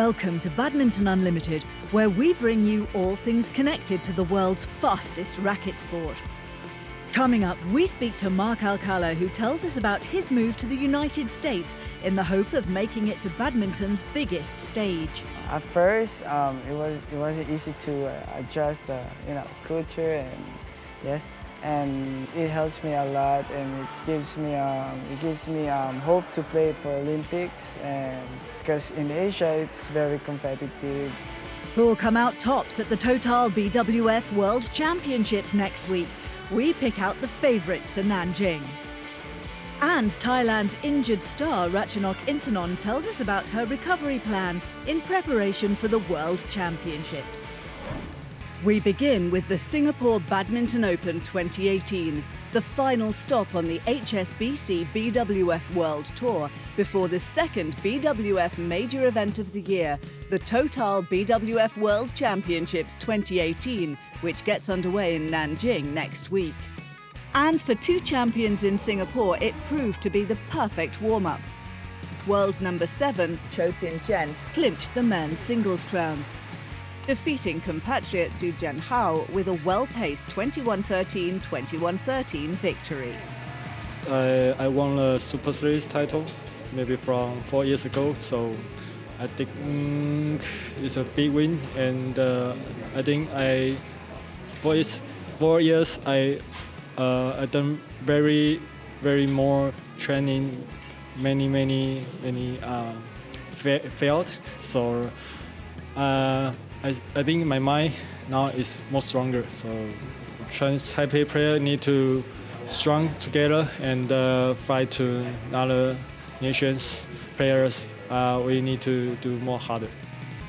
Welcome to Badminton Unlimited, where we bring you all things connected to the world's fastest racket sport. Coming up, we speak to Mark Alcala, who tells us about his move to the United States in the hope of making it to badminton's biggest stage. At first, it wasn't easy to adjust the culture, and it helps me a lot, and it gives me hope to play for Olympics, and because in Asia it's very competitive. Who'll come out tops at the TOTAL BWF World Championships next week? We pick out the favourites for Nanjing. And Thailand's injured star Ratchanok Intanon tells us about her recovery plan in preparation for the World Championships. We begin with the Singapore Badminton Open 2018, the final stop on the HSBC BWF World Tour before the second BWF major event of the year, the TOTAL BWF World Championships 2018, which gets underway in Nanjing next week. And for two champions in Singapore, it proved to be the perfect warm-up. World number 7, Cho Tin Chen, clinched the men's singles crown, defeating compatriot Su Jian Hao with a well-paced 21-13, 21-13 victory. I won a Super Series title maybe from 4 years ago, so I think it's a big win, and I think 4 years I done very more training, many failed, so I think my mind now is more stronger. So Trans-Taipei player need to strong together and fight to other nations players. We need to do more harder.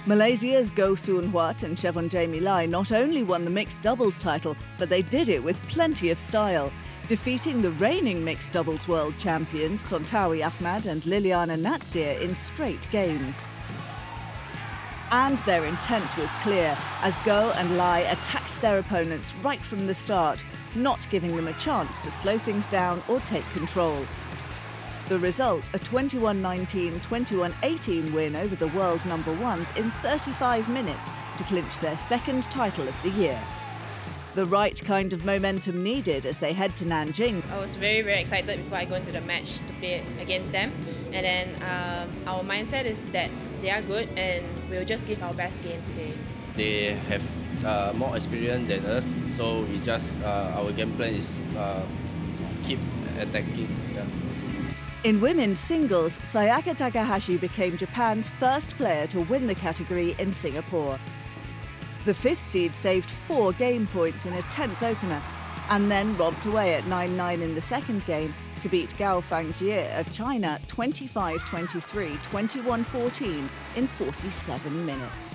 Malaysia's Goh Soon Huat and Chevon Jamie Lai not only won the mixed doubles title, but they did it with plenty of style, defeating the reigning mixed doubles world champions Tontawi Ahmad and Liliana Natsir in straight games. And their intent was clear, as Goh and Lai attacked their opponents right from the start, not giving them a chance to slow things down or take control. The result, a 21-19, 21-18 win over the world number ones in 35 minutes to clinch their second title of the year. The right kind of momentum needed as they head to Nanjing. I was very excited before I go into the match to play against them. And then our mindset is that they are good and we'll just give our best game today. They have more experience than us, so we just our game plan is keep attacking. Yeah. In women's singles, Sayaka Takahashi became Japan's first player to win the category in Singapore. The fifth seed saved 4 game points in a tense opener and then romped away at 9-9 in the second game to beat Gao Fangjie of China 25-23, 21-14 in 47 minutes.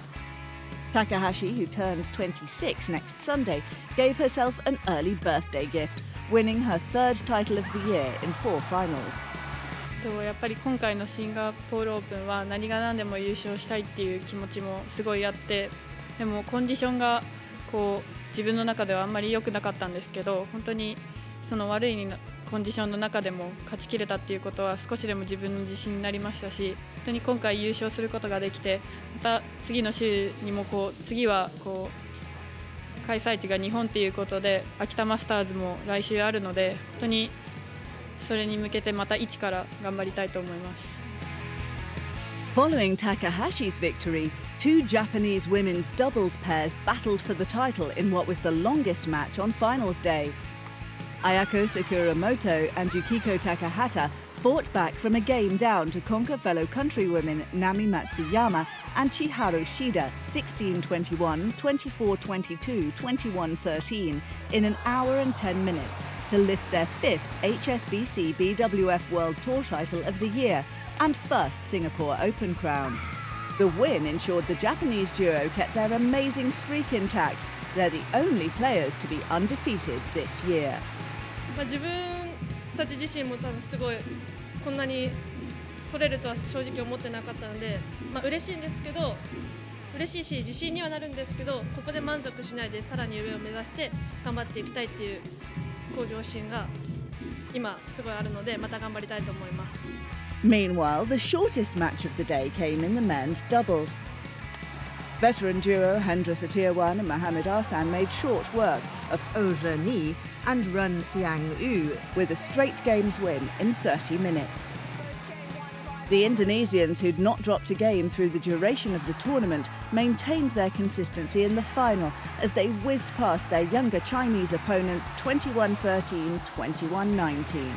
Takahashi, who turns 26 next Sunday, gave herself an early birthday gift, winning her third title of the year in 4 finals. やっぱり今回のシンガポールオープンは何が何でも優勝したいっていう気持ちもすごいあって、でもコンディションが自分の中ではあんまり良くなかったんですけど、本当にその悪いコンディションの中でも勝ちきれたっていうことは少しでも自分の自信になりましたし、本当に今回優勝することができて、また次の週にも次は開催地が日本っていうことで秋田マスターズも来週あるので、本当にそれに向けてまた一から頑張りたいと思います。Following Takahashi's victory, 2 Japanese women's doubles pairs battled for the title in what was the longest match on finals day. Ayako Sakuramoto and Yukiko Takahata fought back from a game down to conquer fellow countrywomen Nami Matsuyama and Chiharu Shida 16-21, 24-22, 21-13 in an hour and 10 minutes to lift their 5th HSBC BWF World Tour title of the year and first Singapore Open crown. The win ensured the Japanese duo kept their amazing streak intact. They're the only players to be undefeated this year. 自分たち自身も多分すごいこんなに取れるとは正直思ってなかったので、嬉しいんですけど、嬉しいし自信にはなるんですけど、ここで満足しないでさらに上を目指して頑張っていきたいっていう向上心が今すごいあるので、また頑張りたいと思います。Meanwhile, the shortest match of the day came in the men's doubles. Veteran duo Hendra Setiawan and Mohamed Arsan made short work of Ou Zheni and Run Xiang Yu with a straight games win in 30 minutes. The Indonesians, who'd not dropped a game through the duration of the tournament, maintained their consistency in the final as they whizzed past their younger Chinese opponents 21-13, 21-19.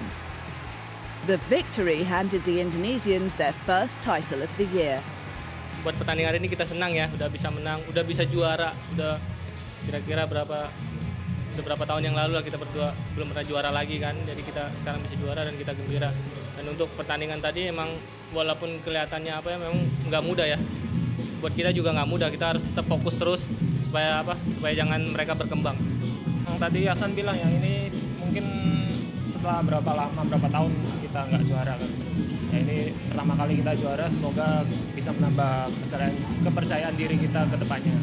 The victory handed the Indonesians their first title of the year. Buat pertandingan hari ini kita senang ya, udah bisa menang, udah bisa juara, udah kira-kira berapa tahun yang lalu lah kita berdua belum pernah juara lagi kan, jadi kita sekarang bisa juara dan kita gembira. Dan untuk pertandingan tadi emang walaupun kelihatannya apa ya, memang nggak mudah ya. Buat kita juga nggak mudah, kita harus tetap fokus terus supaya jangan mereka berkembang. Yang tadi Hasan bilang ya, ini mungkin setelah berapa tahun kita nggak juara kan. Ya ini pertama kali kita juara, semoga bisa menambah kepercayaan diri kita ke depannya.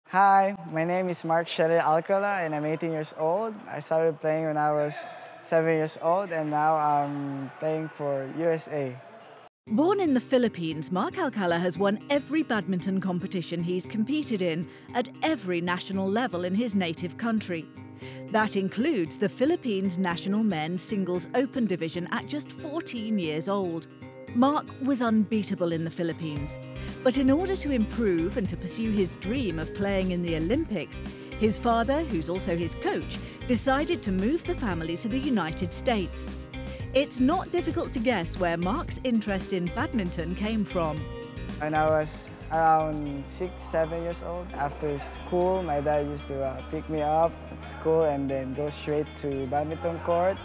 Hi, my name is Mark Alcala and I'm 18 years old. I started playing when I was 7 years old and now I'm playing for USA. Born in the Philippines, Mark Alcala has won every badminton competition he's competed in at every national level in his native country. That includes the Philippines National Men's Singles Open division at just 14 years old. Mark was unbeatable in the Philippines, but in order to improve and to pursue his dream of playing in the Olympics, his father, who's also his coach, decided to move the family to the United States. It's not difficult to guess where Mark's interest in badminton came from. When I was around 6, 7 years old, after school, my dad used to pick me up at school and then go straight to badminton court.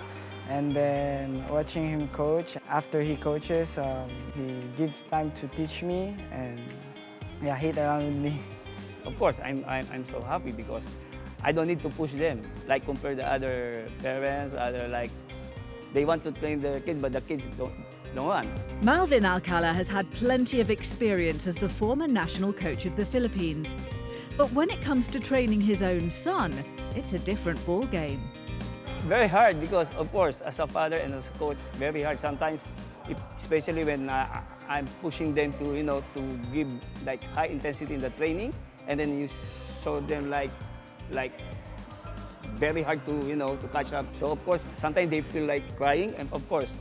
And then watching him coach, after he coaches, he gives time to teach me and hit around with me. Of course, I'm so happy because I don't need to push them, like compared to other parents, they want to train their kids, but the kids don't want. Malvin Alcala has had plenty of experience as the former national coach of the Philippines. But when it comes to training his own son, it's a different ballgame. Very hard because, of course, as a father and as a coach, very hard sometimes, especially when I'm pushing them to give like high intensity in the training, and then you show them like very hard to catch up. So of course, sometimes they feel like crying, and of course,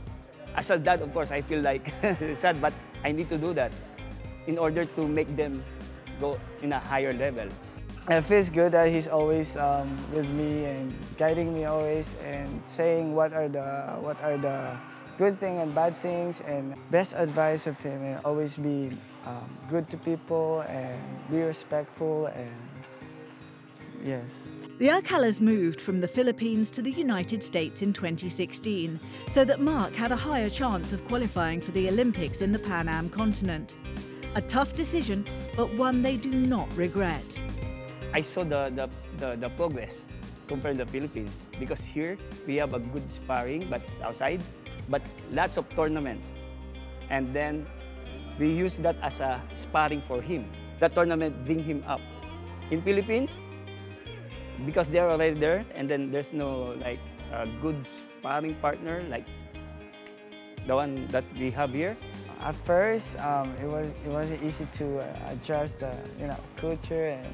as a dad, of course, I feel like sad, but I need to do that in order to make them go in a higher level. It feels good that he's always with me and guiding me always and saying what are the good things and bad things, and best advice of him and always be good to people and be respectful and yes. The Alcalas moved from the Philippines to the United States in 2016 so that Mark had a higher chance of qualifying for the Olympics in the Pan Am continent. A tough decision, but one they do not regret. I saw the progress compared to the Philippines because here we have a good sparring, but it's outside, but lots of tournaments. And then we use that as a sparring for him. That tournament bring him up. In Philippines, because they're already there, and then there's no like a good sparring partner like the one that we have here. At first, it wasn't easy to adjust the culture and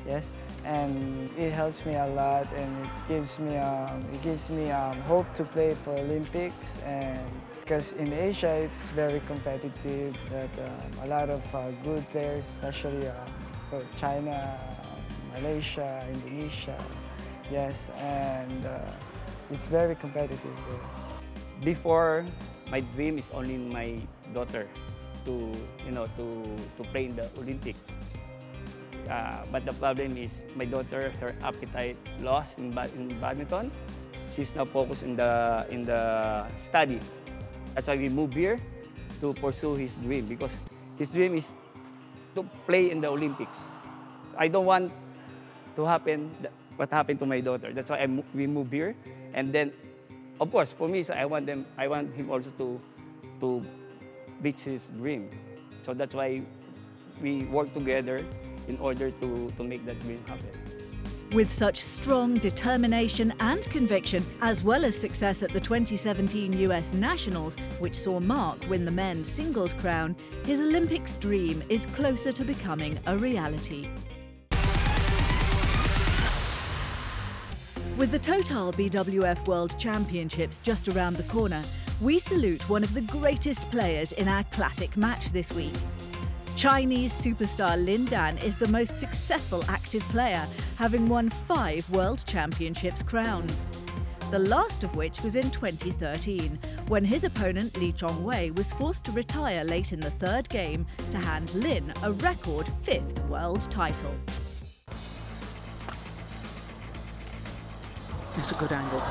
yes, and it helps me a lot, and it gives me hope to play for Olympics, and because in Asia it's very competitive. That a lot of good players, especially for China, Malaysia, Indonesia, yes, and it's very competitive. Before, my dream is only my daughter to play in the Olympics. But the problem is my daughter, her appetite lost in badminton. She's now focused in the study. That's why we moved here to pursue his dream, because his dream is to play in the Olympics. I don't want to happen what happened to my daughter. That's why we moved here, and then, of course, for me, so I want him also to reach his dream. So that's why we work together in order to make that dream happen. With such strong determination and conviction, as well as success at the 2017 US Nationals, which saw Mark win the men's singles crown, his Olympics dream is closer to becoming a reality. With the TOTAL BWF World Championships just around the corner, we salute one of the greatest players in our classic match this week. Chinese superstar Lin Dan is the most successful active player, having won 5 World Championships crowns. The last of which was in 2013, when his opponent Lee Chong-wei was forced to retire late in the 3rd game to hand Lin a record 5th world title. It's a good angle.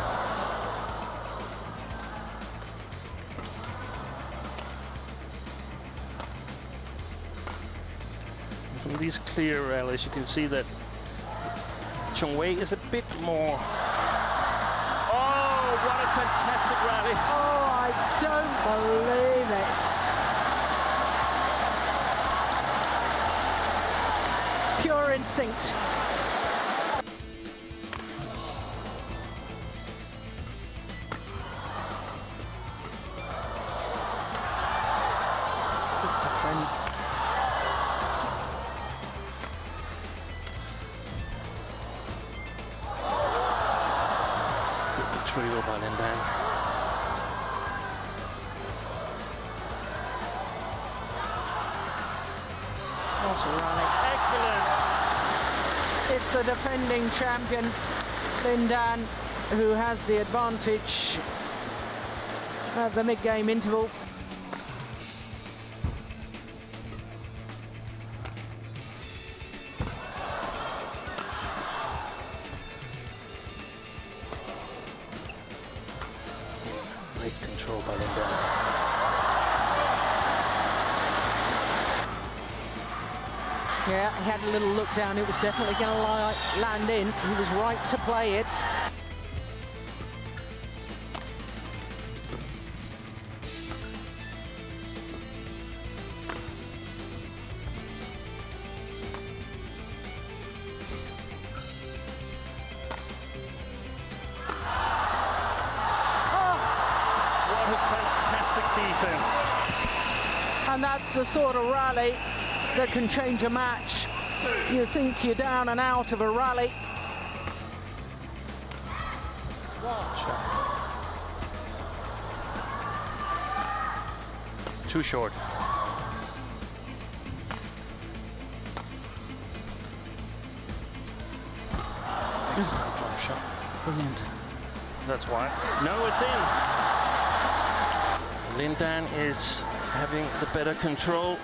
From these clear rallies, you can see that Chong-wei is a bit more. Oh, what a fantastic rally! Oh, I don't believe it. Pure instinct. Good defense. Trio by Lin Dan. What a rally. Excellent. It's the defending champion, Lin Dan, who has the advantage at the mid-game interval. Great control by Lin Dan. Yeah, he had a little look down. It was definitely going to land in. He was right to play it. What a fantastic defense. And that's the sort of rally that can change a match. You think you're down and out of a rally. Too short. Shot. Brilliant. That's why. No, it's in. Lin Dan is having the better control.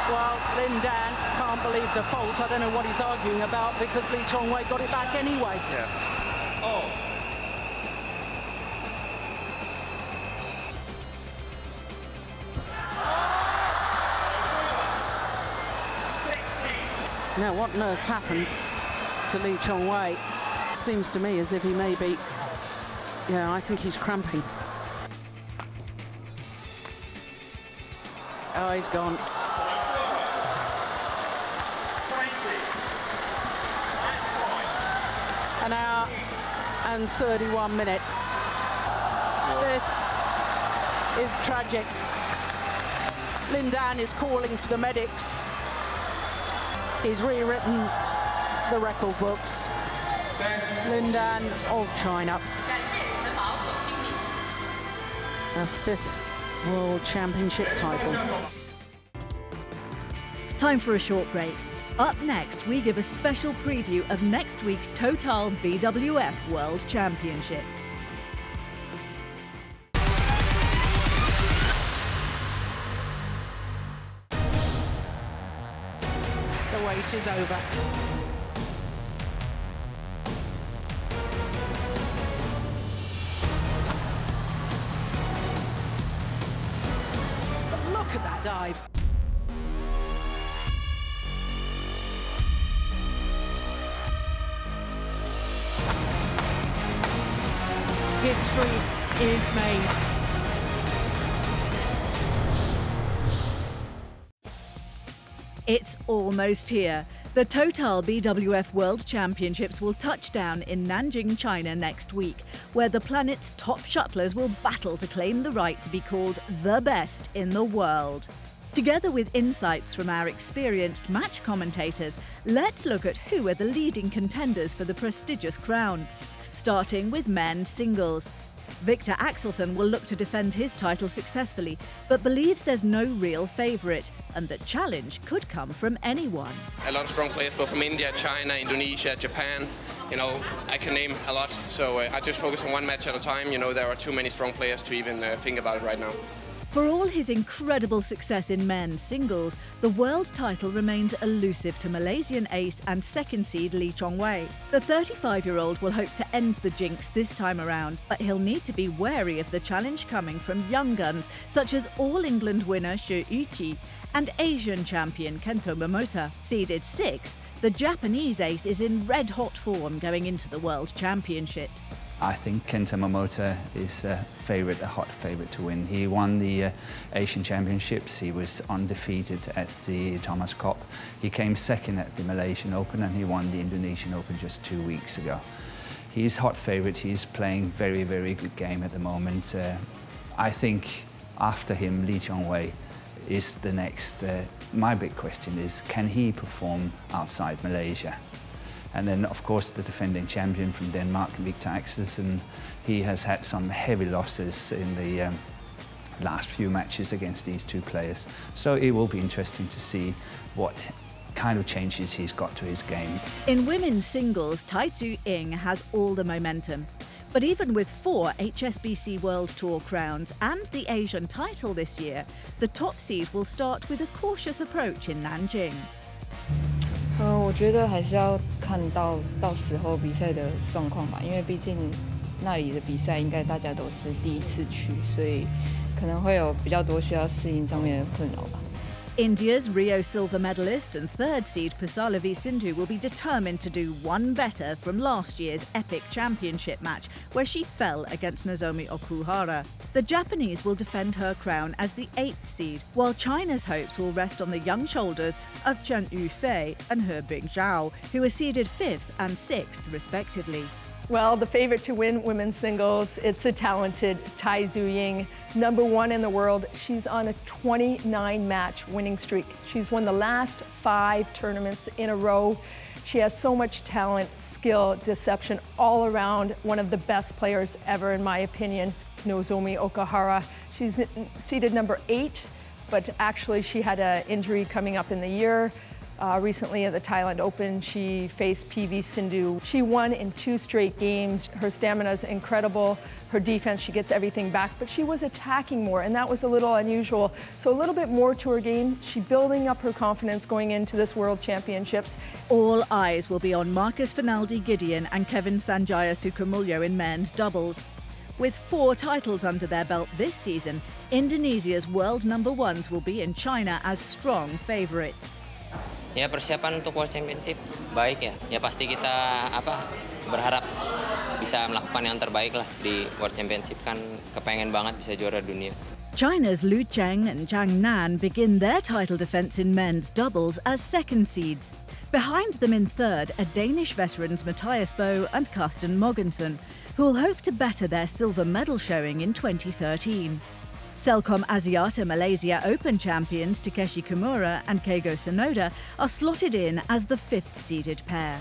Well, Lin Dan can't believe the fault. I don't know what he's arguing about because Lee Chong-wei got it back anyway. Yeah. Now, what on earth's happened to Lee Chong-wei? Seems to me as if he may be, yeah, I think he's cramping. Oh, he's gone. An hour and 31 minutes. This is tragic. Lin Dan is calling for the medics. He's rewritten the record books. Lin Dan of China. A 5th World Championship title. Time for a short break. Up next, we give a special preview of next week's TOTAL BWF World Championships. The wait is over. But look at that dive. history is made. It's almost here. The TOTAL BWF World Championships will touch down in Nanjing, China next week, where the planet's top shuttlers will battle to claim the right to be called the best in the world. Together with insights from our experienced match commentators, let's look at who are the leading contenders for the prestigious crown. Starting with men's singles. Victor Axelsen will look to defend his title successfully, but believes there's no real favourite, and the challenge could come from anyone. A lot of strong players, both from India, China, Indonesia, Japan. You know, I can name a lot, so I just focus on one match at a time. You know, there are too many strong players to even think about it right now. For all his incredible success in men's singles, the world title remains elusive to Malaysian ace and second seed Lee Chong-wei. The 35-year-old will hope to end the jinx this time around, but he'll need to be wary of the challenge coming from young guns such as All-England winner Xu Yuqi and Asian champion Kento Momota. Seeded 6th, the Japanese ace is in red-hot form going into the World Championships. I think Kento Momota is a hot favourite to win. He won the Asian Championships. He was undefeated at the Thomas Cup. He came second at the Malaysian Open and he won the Indonesian Open just 2 weeks ago. He's hot favourite. He's playing very, very good game at the moment. I think after him, Lee Chong-wei is the next. My big question is, can he perform outside Malaysia? And then, of course, the defending champion from Denmark, Victor Axelsen, he has had some heavy losses in the last few matches against these two players. So it will be interesting to see what kind of changes he's got to his game. In women's singles, Tai Tzu Ying has all the momentum. But even with 4 HSBC World Tour crowns and the Asian title this year, the top seed will start with a cautious approach in Nanjing. 我觉得还是要看到时候比赛的状况吧，因为毕竟那里的比赛应该大家都是第一次去，所以可能会有比较多需要适应上面的困扰吧。 India's Rio silver medalist and third seed Pusarlavi Sindhu will be determined to do one better from last year's epic championship match, where she fell against Nozomi Okuhara. The Japanese will defend her crown as the 8th seed, while China's hopes will rest on the young shoulders of Chen Yufei and He Bingzhao, who are seeded 5th and 6th respectively. Well, the favorite to win women's singles, it's a talented Tai Tzu Ying, #1 in the world. She's on a 29-match winning streak. She's won the last 5 tournaments in a row. She has so much talent, skill, deception all around. One of the best players ever, in my opinion, Nozomi Okuhara. She's seeded #8, but actually she had an injury coming up in the year. Recently at the Thailand Open, she faced PV Sindhu. She won in 2 straight games. Her stamina is incredible. Her defense, she gets everything back, but she was attacking more, and that was a little unusual. So a little bit more to her game. She's building up her confidence going into this World Championships. All eyes will be on Marcus Finaldi Gideon and Kevin Sanjaya Sukamuljo in men's doubles. With 4 titles under their belt this season, Indonesia's world #1s will be in China as strong favourites. Ya, persiapan untuk World Championship baik ya. Ya pasti kita berharap bisa melakukan yang terbaik lah di World Championship, kan kepengen banget bisa juara dunia. China's Lu Cheng and Zhang Nan begin their title defence in men's doubles as second seeds. Behind them in third are Danish veterans Matthias Bo and Karsten Mogensen, who'll hope to better their silver medal showing in 2013. Celcom Asiata Malaysia Open champions Takeshi Kimura and Keigo Sonoda are slotted in as the 5th seeded pair.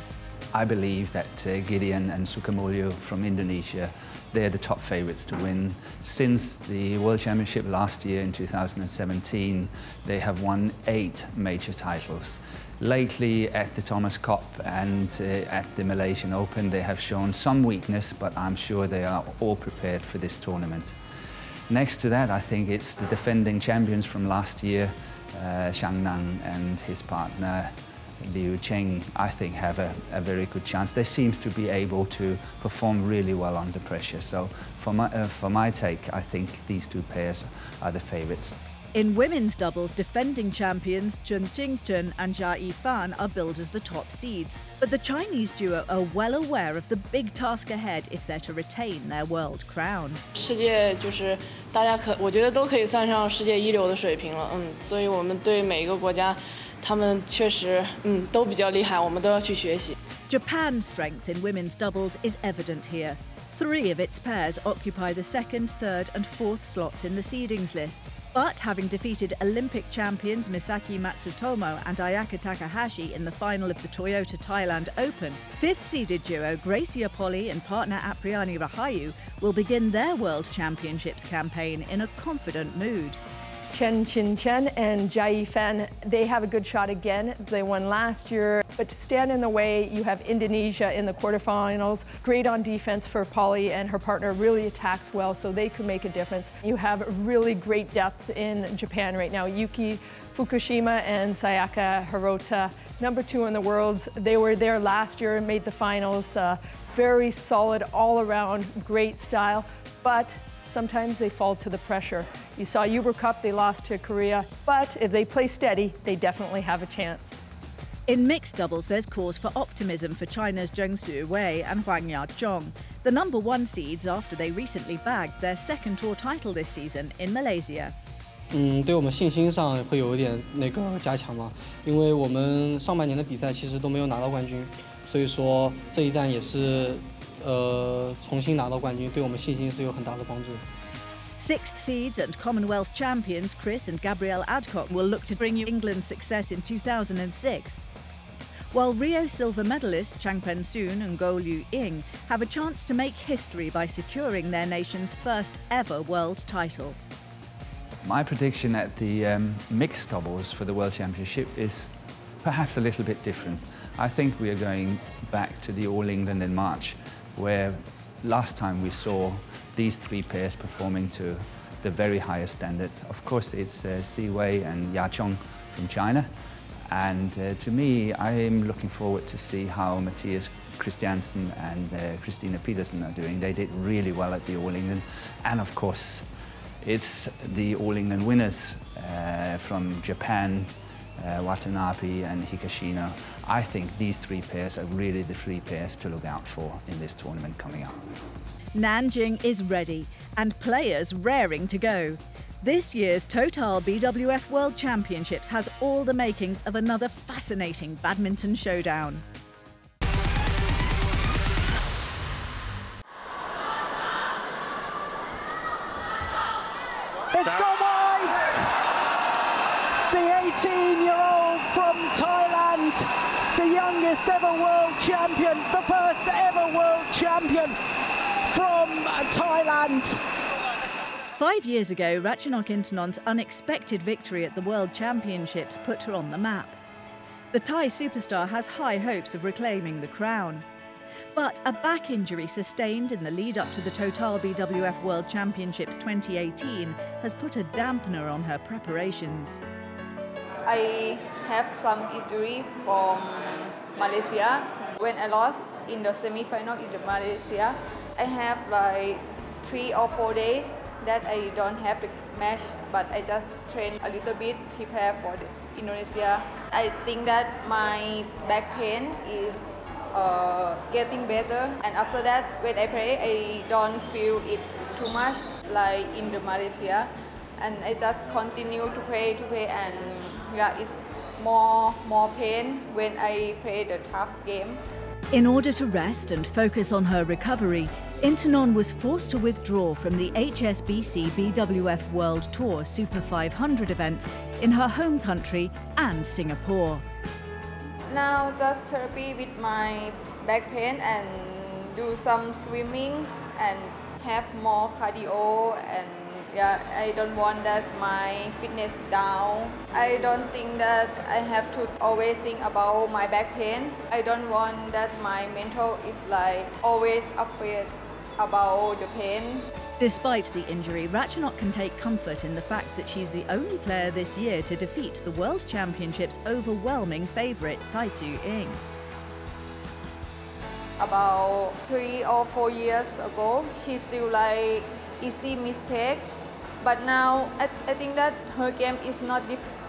I believe that Gideon and Sukamuljo from Indonesia, they're the top favourites to win. Since the World Championship last year in 2017, they have won 8 major titles. Lately at the Thomas Cup and at the Malaysian Open, they have shown some weakness, but I'm sure they are all prepared for this tournament. Next to that, I think it's the defending champions from last year, Zhang Nan and his partner Liu Cheng, I think have a very good chance. They seem to be able to perform really well under pressure. So for my take, I think these 2 pairs are the favourites. In women's doubles, defending champions Chen Qingchen and Jia Yifan are billed as the top seeds. But the Chinese duo are well aware of the big task ahead if they're to retain their world crown. 世界就是大家我觉得都可以算上世界一流的水平了，所以我们对每一个国家，他们确实都比较厉害，我们都要去学习。 Japan's strength in women's doubles is evident here. 3 of its pairs occupy the 2nd, 3rd and 4th slots in the seedings list. But having defeated Olympic champions Misaki Matsutomo and Ayaka Takahashi in the final of the Toyota Thailand Open, 5th-seeded duo Gracia Polly and partner Apriani Rahayu will begin their World Championships campaign in a confident mood. Chen Qingchen and Jia Yifan, they have a good shot again. They won last year, but to stand in the way, you have Indonesia in the quarterfinals. Great on defense for Polly, and her partner really attacks well, so they could make a difference. You have really great depth in Japan right now. Yuki Fukushima and Sayaka Hirota, number 2 in the world. They were there last year and made the finals. Very solid all around, great style, but sometimes they fall to the pressure. You saw Uber Cup, they lost to Korea, but if they play steady, they definitely have a chance. In mixed doubles, there's cause for optimism for China's Zheng Xuwei and Huang Yazhong, the number 1 seeds after they recently bagged their 2nd tour title this season in Malaysia. 对我们信心上会有一点加强嘛，因为我们上半年的比赛其实都没有拿到冠军，所以说这一站也是重新拿到冠军，对我们信心是有很大的帮助。 6th seeds and Commonwealth champions Chris and Gabrielle Adcock will look to bring England success in 2006. While Rio silver medalists Chang Pen-soon and Goh Liu-ying have a chance to make history by securing their nation's first ever world title. My prediction at the mixed doubles for the World Championship is perhaps a little bit different. I think we are going back to the All England in March, where last time we saw these 3 pairs performing to the very highest standard. Of course, it's Si Wei and Yazhong from China. And to me, I am looking forward to see how Matthias Christiansen and Christina Petersen are doing. They did really well at the All England. And of course, it's the All England winners from Japan, Watanabe and Higashino. I think these 3 pairs are really the 3 pairs to look out for in this tournament coming up. Nanjing is ready and players raring to go. This year's Total BWF World Championships has all the makings of another fascinating badminton showdown. It's gone wide! The 18-year-old from Thailand, the youngest ever world champion, the first ever world champion from Thailand. 5 years ago, Ratchanok Intanon's unexpected victory at the World Championships put her on the map. The Thai superstar has high hopes of reclaiming the crown. But a back injury sustained in the lead-up to the Total BWF World Championships 2018 has put a dampener on her preparations. I have some injury from Malaysia. When I lost in the semi-final in Malaysia, I have like 3 or 4 days that I don't have the match, but I just train a little bit, prepare for the Indonesia. I think that my back pain is getting better, and after that, when I play, I don't feel it too much like in the Malaysia, and I just continue to play, and yeah, it's more pain when I play the tough game. In order to rest and focus on her recovery, Intanon was forced to withdraw from the HSBC BWF World Tour Super 500 events in her home country and Singapore. Now just therapy with my back pain and do some swimming and have more cardio, and yeah, I don't want that my fitness down. I don't think that I have to always think about my back pain. I don't want that my mental is like always afraid about the pain. Despite the injury, Ratchanok can take comfort in the fact that she's the only player this year to defeat the World Championships' overwhelming favourite, Tai Tzu-ying. About 3 or 4 years ago, she still like easy mistake But now I think that her game is not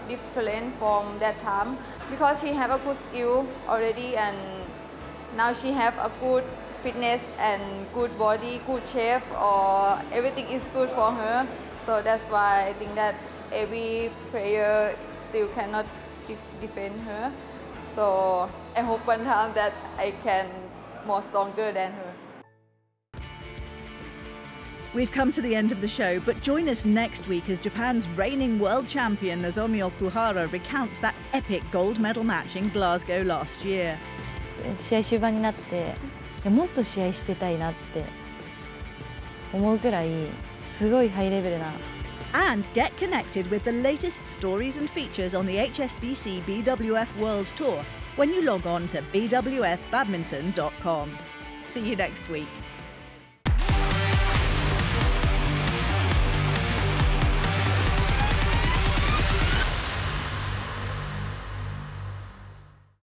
different from that time because she have a good skill already, and now she have a good fitness and good body, good shape, or everything is good for her. So that's why I think that every player still cannot defend her. So I hope one time that I can more stronger than her. We've come to the end of the show, but join us next week as Japan's reigning world champion Nozomi Okuhara recounts that epic gold medal match in Glasgow last year. 試合終盤になって、もっと試合してたいなって思うくらいすごいハイレベルな。And get connected with the latest stories and features on the HSBC BWF World Tour when you log on to bwfbadminton.com. See you next week.